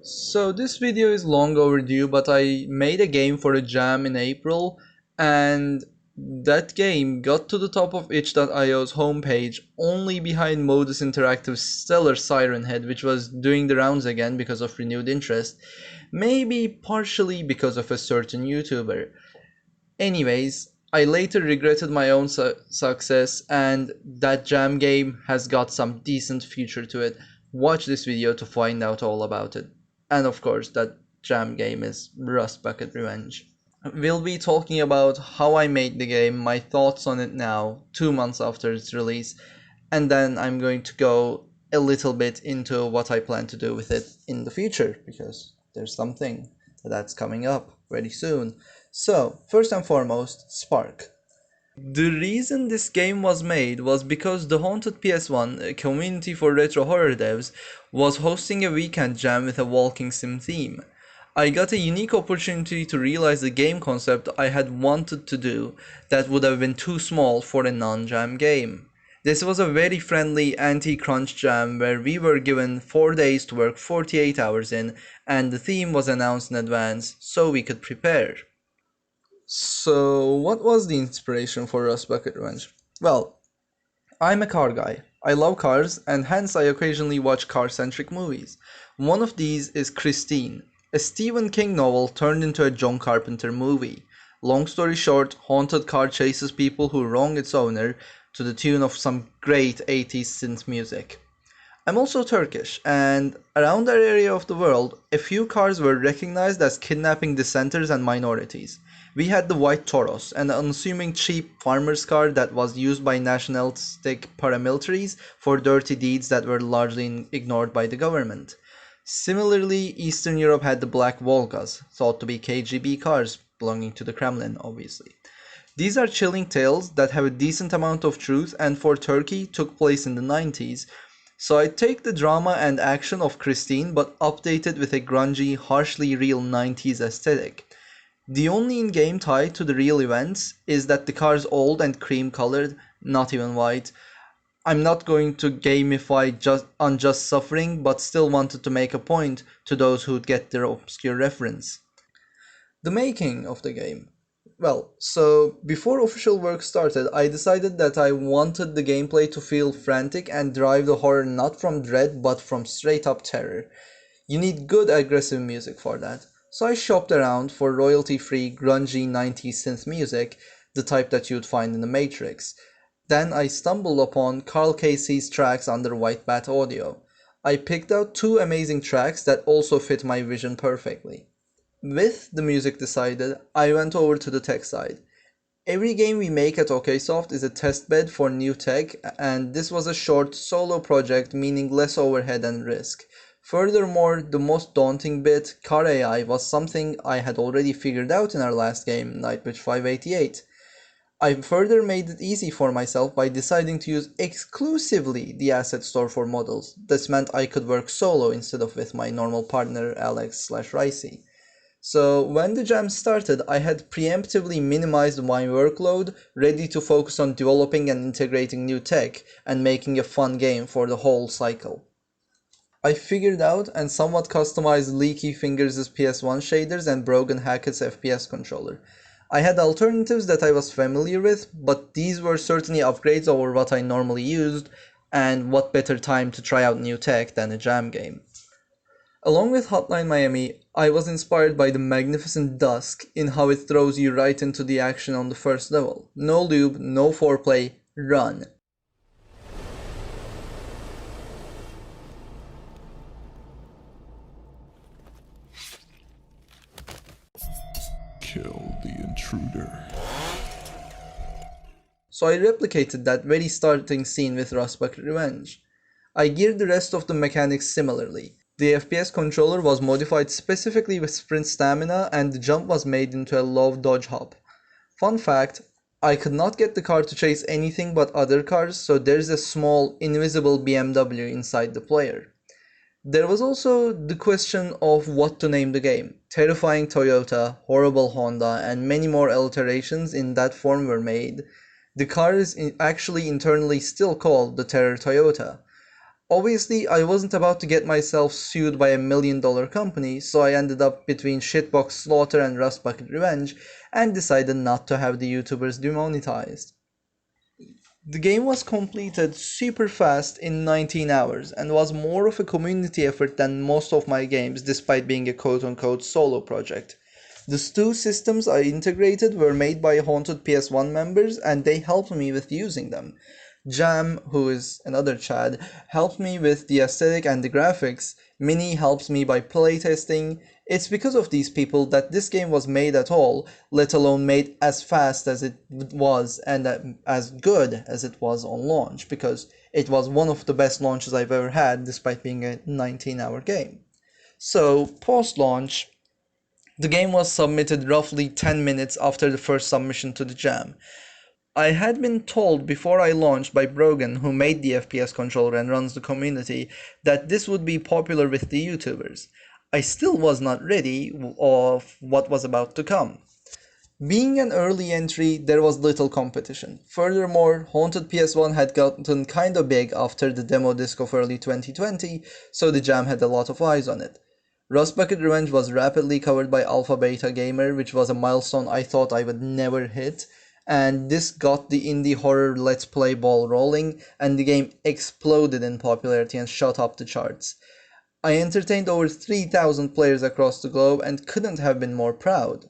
So this video is long overdue, but I made a game for a jam in April, and that game got to the top of itch.io's homepage only behind Modus Interactive's stellar Siren Head, which was doing the rounds again because of renewed interest, maybe partially because of a certain YouTuber. Anyways, I later regretted my own success, and that jam game has got some decent future to it. Watch this video to find out all about it. And of course, that jam game is Rustbucket Revenge. We'll be talking about how I made the game, my thoughts on it now, 2 months after its release, and then I'm going to go a little bit into what I plan to do with it in the future, because there's something that's coming up very soon. So, first and foremost, Spark. The reason this game was made was because the Haunted PS1, a community for retro horror devs, was hosting a weekend jam with a walking sim theme. I got a unique opportunity to realize the game concept I had wanted to do that would have been too small for a non-jam game. This was a very friendly anti-crunch jam where we were given 4 days to work 48 hours in, and the theme was announced in advance so we could prepare. So, what was the inspiration for Rustbucket Revenge? Well, I'm a car guy. I love cars, and hence I occasionally watch car-centric movies. One of these is Christine, a Stephen King novel turned into a John Carpenter movie. Long story short, haunted car chases people who wrong its owner to the tune of some great 80s synth music. I'm also Turkish, and around our area of the world, a few cars were recognized as kidnapping dissenters and minorities. We had the white Toros, an unassuming cheap farmer's car that was used by nationalistic paramilitaries for dirty deeds that were largely ignored by the government. Similarly, Eastern Europe had the black Volgas, thought to be KGB cars belonging to the Kremlin, obviously. These are chilling tales that have a decent amount of truth and for Turkey took place in the 90s, so I take the drama and action of Christine but update it with a grungy, harshly real 90s aesthetic. The only in-game tie to the real events is that the car's old and cream colored, not even white. I'm not going to gamify just unjust suffering, but still wanted to make a point to those who'd get their obscure reference. The making of the game. Well, so before official work started, I decided that I wanted the gameplay to feel frantic and drive the horror not from dread but from straight up terror. You need good aggressive music for that. So I shopped around for royalty-free grungy 90s synth music, the type that you'd find in The Matrix. Then I stumbled upon Carl Casey's tracks under White Bat Audio. I picked out two amazing tracks that also fit my vision perfectly. With the music decided, I went over to the tech side. Every game we make at OKSoft is a testbed for new tech, and this was a short solo project meaning less overhead and risk. Furthermore, the most daunting bit, car AI, was something I had already figured out in our last game, Nightwitch 588. I further made it easy for myself by deciding to use exclusively the asset store for models. This meant I could work solo instead of with my normal partner Alex/Ricey. So when the jam started, I had preemptively minimized my workload, ready to focus on developing and integrating new tech and making a fun game for the whole cycle. I figured out and somewhat customized Leaky Fingers' PS1 shaders and Brogan Hackett's FPS controller. I had alternatives that I was familiar with, but these were certainly upgrades over what I normally used, and what better time to try out new tech than a jam game. Along with Hotline Miami, I was inspired by the magnificent Dusk in how it throws you right into the action on the first level. No lube, no foreplay, run. Kill the intruder. So I replicated that very starting scene with Rustbucket Revenge. I geared the rest of the mechanics similarly. The FPS controller was modified specifically with sprint stamina and the jump was made into a low dodge hop. Fun fact, I could not get the car to chase anything but other cars, so there's a small invisible BMW inside the player. There was also the question of what to name the game. Terrifying Toyota, Horrible Honda, and many more alterations in that form were made. The car is actually internally still called the Terror Toyota. Obviously, I wasn't about to get myself sued by $1 million company, so I ended up between Shitbox Slaughter and Rustbucket Revenge and decided not to have the YouTubers demonetized. The game was completed super fast in 19 hours and was more of a community effort than most of my games despite being a quote unquote solo project. The two systems I integrated were made by Haunted PS1 members and they helped me with using them. Jam, who is another Chad, helped me with the aesthetic and the graphics. Mini helps me by playtesting. It's because of these people that this game was made at all, let alone made as fast as it was and as good as it was on launch, because it was one of the best launches I've ever had despite being a 19-hour game. So, post launch, the game was submitted roughly 10 minutes after the first submission to the Jam. I had been told before I launched by Brogan, who made the FPS controller and runs the community, that this would be popular with the YouTubers. I still was not ready of what was about to come. Being an early entry, there was little competition. Furthermore, Haunted PS1 had gotten kinda big after the demo disc of early 2020, so the Jam had a lot of eyes on it. Rustbucket Revenge was rapidly covered by Alpha Beta Gamer, which was a milestone I thought I would never hit, and this got the indie horror let's play ball rolling, and the game exploded in popularity and shot up the charts. I entertained over 3,000 players across the globe and couldn't have been more proud.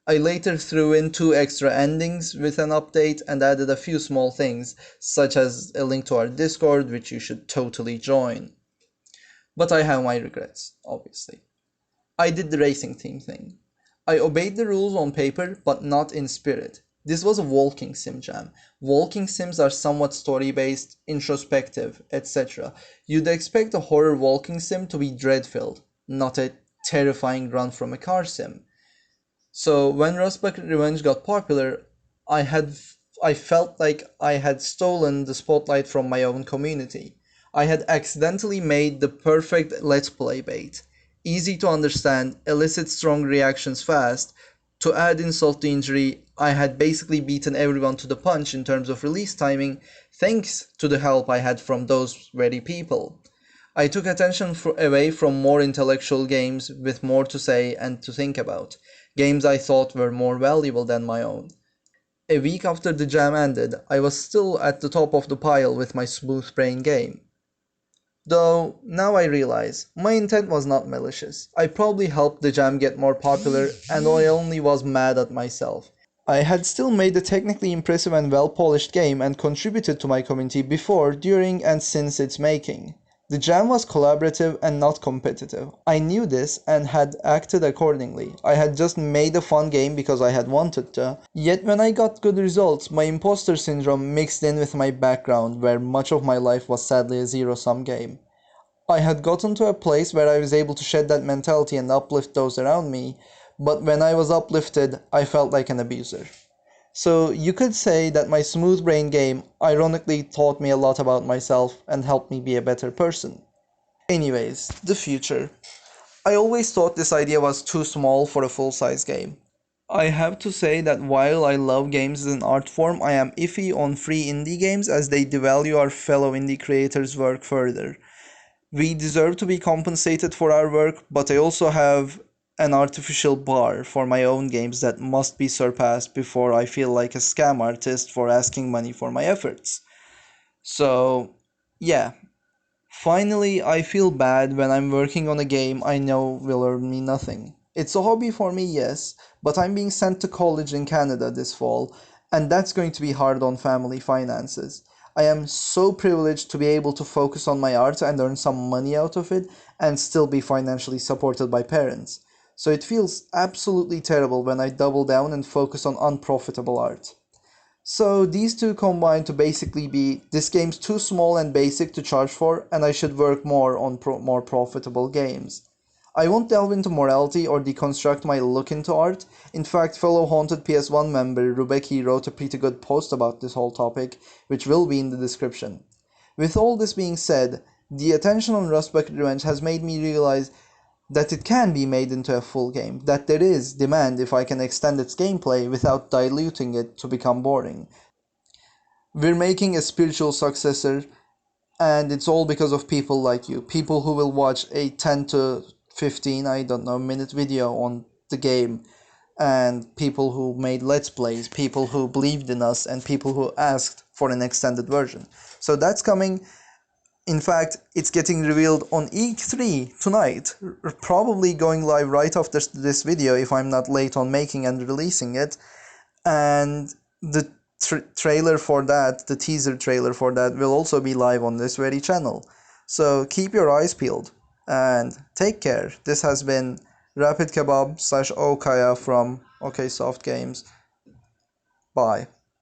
I later threw in 2 extra endings with an update and added a few small things, such as a link to our Discord, which you should totally join. But I have my regrets, obviously. I did the racing team thing. I obeyed the rules on paper, but not in spirit. This was a walking sim jam. Walking sims are somewhat story-based, introspective, etc. You'd expect a horror walking sim to be dread-filled, not a terrifying run from a car sim. So when Rustbucket Revenge got popular, I had I felt like I had stolen the spotlight from my own community. I had accidentally made the perfect let's play bait. Easy to understand, elicit strong reactions fast. To add insult to injury, I had basically beaten everyone to the punch in terms of release timing, thanks to the help I had from those very people. I took attention away from more intellectual games with more to say and to think about, games I thought were more valuable than my own. A week after the jam ended, I was still at the top of the pile with my smooth brain game. Though, now I realize, my intent was not malicious. I probably helped the jam get more popular, and I only was mad at myself. I had still made a technically impressive and well-polished game and contributed to my community before, during, and since its making. The jam was collaborative and not competitive. I knew this and had acted accordingly. I had just made a fun game because I had wanted to. Yet when I got good results, my imposter syndrome mixed in with my background, where much of my life was sadly a zero-sum game. I had gotten to a place where I was able to shed that mentality and uplift those around me, but when I was uplifted, I felt like an abuser. So you could say that my smooth brain game ironically taught me a lot about myself and helped me be a better person. Anyways, the future. I always thought this idea was too small for a full-size game. I have to say that while I love games as an art form, I am iffy on free indie games as they devalue our fellow indie creators' work further. We deserve to be compensated for our work, but I also have an artificial bar for my own games that must be surpassed before I feel like a scam artist for asking money for my efforts. So, yeah. Finally, I feel bad when I'm working on a game I know will earn me nothing. It's a hobby for me, yes, but I'm being sent to college in Canada this fall, and that's going to be hard on family finances. I am so privileged to be able to focus on my art and earn some money out of it and still be financially supported by parents. So it feels absolutely terrible when I double down and focus on unprofitable art. So these two combine to basically be this game's too small and basic to charge for, and I should work more on more profitable games. I won't delve into morality or deconstruct my look into art. In fact, fellow Haunted PS1 member Rubeki wrote a pretty good post about this whole topic, which will be in the description. With all this being said, the attention on Rustbucket Revenge has made me realize that it can be made into a full game, that there is demand if I can extend its gameplay without diluting it to become boring. We're making a spiritual successor And it's all because of people like you, people who will watch a 10 to 15, I don't know, minute video on the game, and people who made let's plays, people who believed in us, and people who asked for an extended version. So that's coming. In fact, it's getting revealed on E3 tonight, probably going live right after this video if I'm not late on making and releasing it. And the trailer for that, the teaser trailer for that, will also be live on this very channel. So keep your eyes peeled and take care. This has been Rapid Kebab / Okaya from OK Soft Games. Bye.